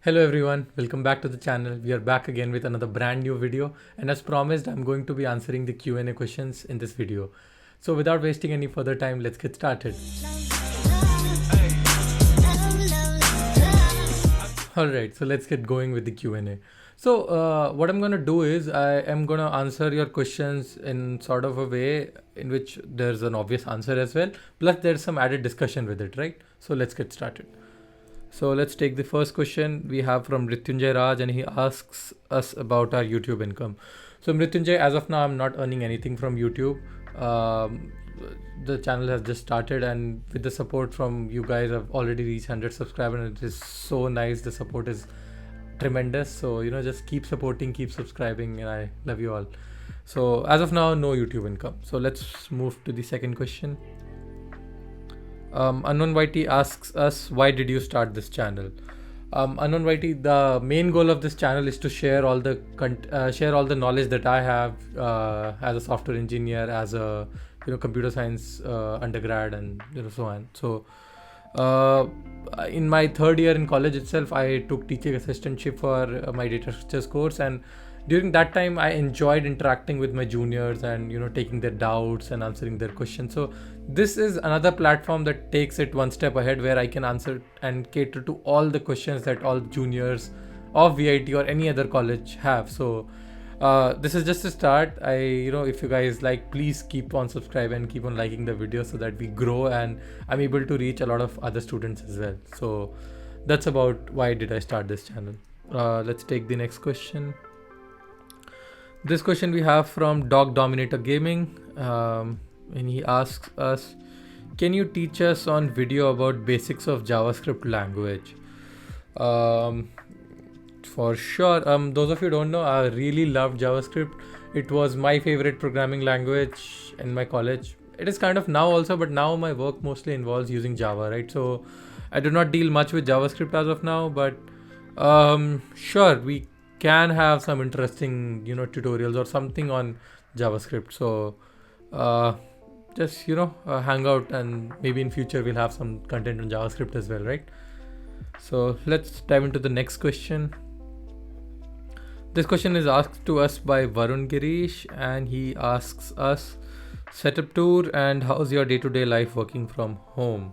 Hello everyone, welcome back to the channel. We are back again with another brand new video, and as promised, I'm going to be answering the Q&A questions in this video. So without wasting any further time, let's get started. Alright, so let's get going with the Q&A. So what I'm going to do is I am going to answer your questions in sort of a way in which there's an obvious answer as well, plus there's some added discussion with it, right? So let's get started. So let's take the first question we have from Mrityunjay Raj, and he asks us about our YouTube income. So Mrityunjay, as of now, I'm not earning anything from YouTube. The channel has just started, and with the support from you guys, I've already reached 100 subscribers, and it is so nice. The support is tremendous. So just keep supporting, keep subscribing, and I love you all. So as of now, no YouTube income. So let's move to the second question. Unknown YT asks us, why did you start this channel? Unknown YT, the main goal of this channel is to share all the knowledge that I have as a software engineer, as a computer science undergrad, and so on. So in my third year in college itself, I took teaching assistantship for my data structures course, and during that time I enjoyed interacting with my juniors and taking their doubts and answering their questions. So this is another platform that takes it one step ahead, where I can answer and cater to all the questions that all juniors of VIT or any other college have. So this is just a start. If you guys like, please keep on subscribing and keep on liking the video so that we grow and I'm able to reach a lot of other students as well. So that's about why did I start this channel. Let's take the next question. This question we have from Dog Dominator Gaming, and he asks us, can you teach us on video about basics of JavaScript language? For sure. Those of you who don't know, I really loved JavaScript. It was my favorite programming language in my college. It is kind of now also, but now my work mostly involves using Java, right? So I do not deal much with JavaScript as of now, but sure, we can have some interesting tutorials or something on JavaScript. So just hang out, and maybe in future we'll have some content on JavaScript as well, right? So let's dive into the next question. This question is asked to us by Varun Girish, and he asks us, setup tour and how's your day-to-day life working from home?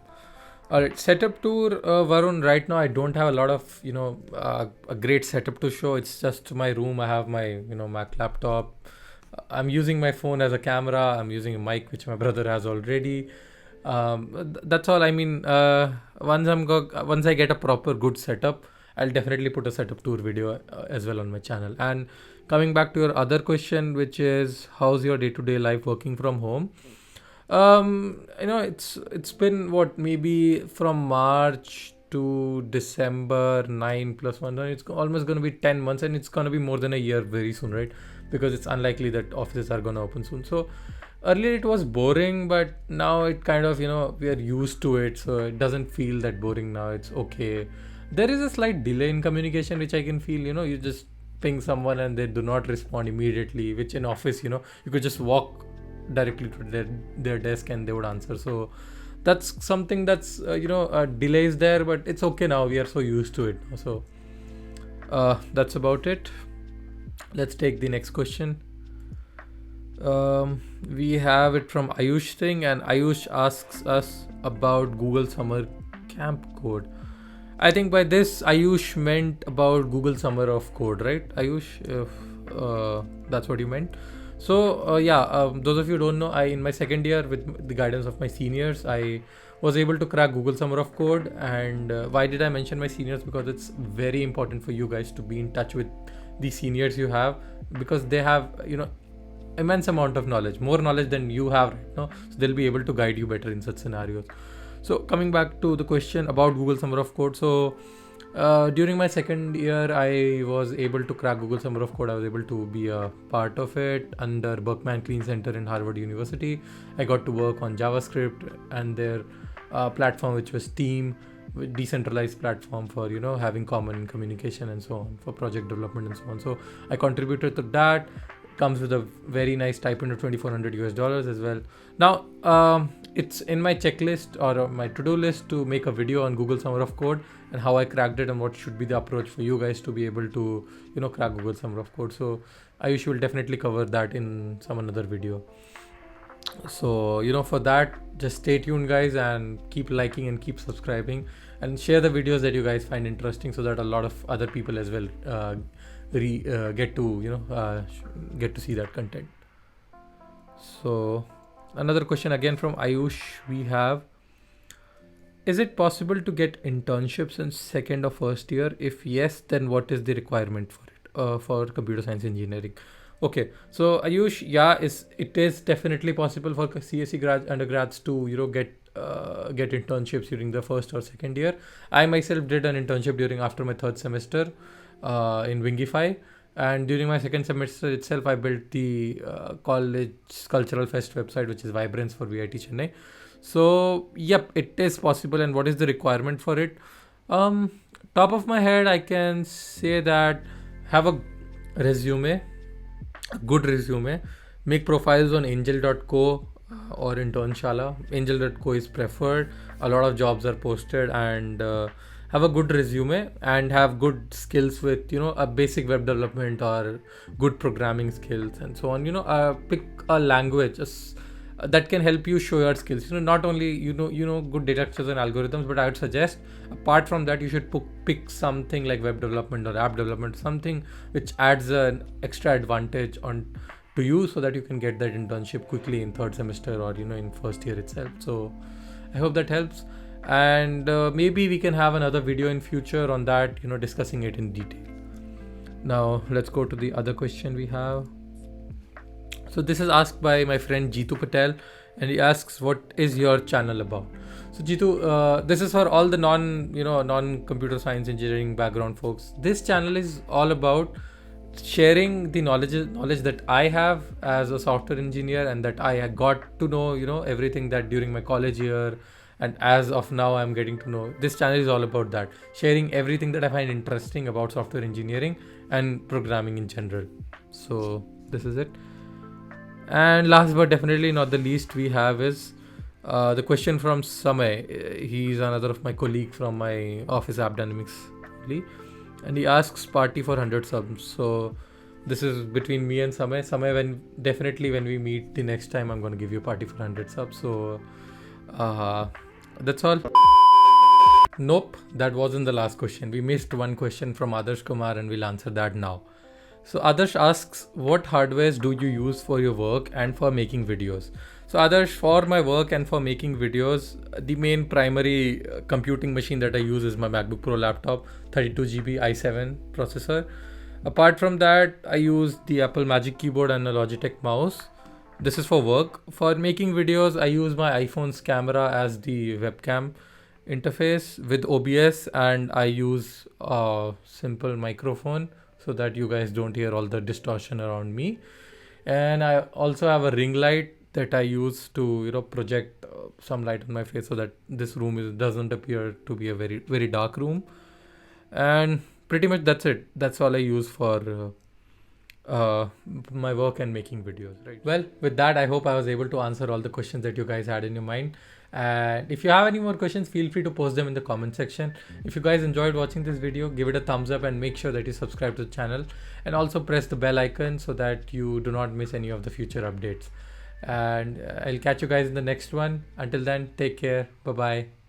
Alright, setup tour, Varun. Right now I don't have a lot of a great setup to show. It's just my room. I have my Mac laptop. I'm using my phone as a camera. I'm using a mic which my brother has already. That's all. I mean, once I get a proper good setup, I'll definitely put a setup tour video as well on my channel. And coming back to your other question, which is how's your day-to-day life working from home? It's been maybe from March to December, 9 plus 1, it's almost going to be 10 months, and it's going to be more than a year very soon, right? Because it's unlikely that offices are going to open soon. So earlier it was boring, but now it kind of we are used to it, so it doesn't feel that boring now. It's okay. There is a slight delay in communication which I can feel. You just ping someone and they do not respond immediately, which in office you could just walk directly to their desk and they would answer. So that's something that's delays there, but it's okay now. We are so used to it. So that's about it. Let's take the next question. We have it from Ayush Singh, and Ayush asks us about Google Summer Camp Code. I think by this Ayush meant about Google Summer of Code, right, Ayush? If that's what you meant. So those of you who don't know, in my second year, with the guidance of my seniors, I was able to crack Google Summer of Code. And why did I mention my seniors? Because it's very important for you guys to be in touch with the seniors you have, because they have immense amount of knowledge, more knowledge than you have right now. So they'll be able to guide you better in such scenarios. So coming back to the question about Google Summer of Code. So during my second year, I was able to crack Google Summer of Code. I was able to be a part of it under Berkman Klein Center in Harvard University. I got to work on JavaScript and their platform, which was Team, decentralized platform for having common communication and so on, for project development and so on. So I contributed to that. Comes with a very nice stipend of $2,400 as well. Now, it's in my checklist or my to-do list to make a video on Google Summer of Code and how I cracked it and what should be the approach for you guys to be able to, crack Google Summer of Code. So Ayush will definitely cover that in some another video. So, for that, just stay tuned, guys, and keep liking and keep subscribing and share the videos that you guys find interesting so that a lot of other people as well get to see that content. So another question again from Ayush we have: is it possible to get internships in second or first year? If yes, then what is the requirement for it for computer science engineering? Okay, so Ayush, yeah, it is definitely possible for CSE undergrads to get internships during the first or second year. I myself did an internship after my third semester in Wingify, and during my second semester itself, I built the college cultural fest website, which is Vibrance for VIT Chennai. So yep, it is possible. And what is the requirement for it? Top of my head, I can say that have a resume, a good resume. Make profiles on angel.co or Internshala. Angel.co is preferred. A lot of jobs are posted, and have a good resume and have good skills with a basic web development or good programming skills and so on. Pick a language that can help you show your skills. Not only good data structures and algorithms, but I would suggest apart from that you should pick something like web development or app development, something which adds an extra advantage on to you so that you can get that internship quickly in third semester or in first year itself. So I hope that helps, and maybe we can have another video in future on that, discussing it in detail. Now let's go to the other question we have. So this is asked by my friend Jitu Patel, and he asks, what is your channel about? So Jitu, this is for all the non-computer science engineering background folks. This channel is all about sharing the knowledge that I have as a software engineer, and that I got to know, everything that during my college year, and as of now I'm getting to know. This channel is all about that, sharing everything that I find interesting about software engineering and programming in general. So this is it. And last but definitely not the least, we have is the question from Samay. He's another of my colleague from my office App Dynamics, and he asks party for 100 subs. So this is between me and Samay. Samay, when we meet the next time, I'm going to give you a party for 100 subs. So that's all. Nope, that wasn't the last question. We missed one question from Adarsh Kumar, and we'll answer that now. So Adarsh asks, what hardwares do you use for your work and for making videos? So Adarsh, for my work and for making videos, the main primary computing machine that I use is my MacBook Pro laptop, 32GB i7 processor. Apart from that, I use the Apple Magic Keyboard and a Logitech mouse. This is for work. For making videos, I use my iPhone's camera as the webcam interface with OBS, and I use a simple microphone so that you guys don't hear all the distortion around me. And I also have a ring light that I use to project some light on my face so that this room doesn't appear to be a very, very dark room. And pretty much that's it. That's all I use for my work and making videos, right? Well, with that, I hope I was able to answer all the questions that you guys had in your mind. And if you have any more questions, feel free to post them in the comment section. If you guys enjoyed watching this video, give it a thumbs up and make sure that you subscribe to the channel, and also press the bell icon so that you do not miss any of the future updates. And I'll catch you guys in the next one. Until then, take care. Bye bye.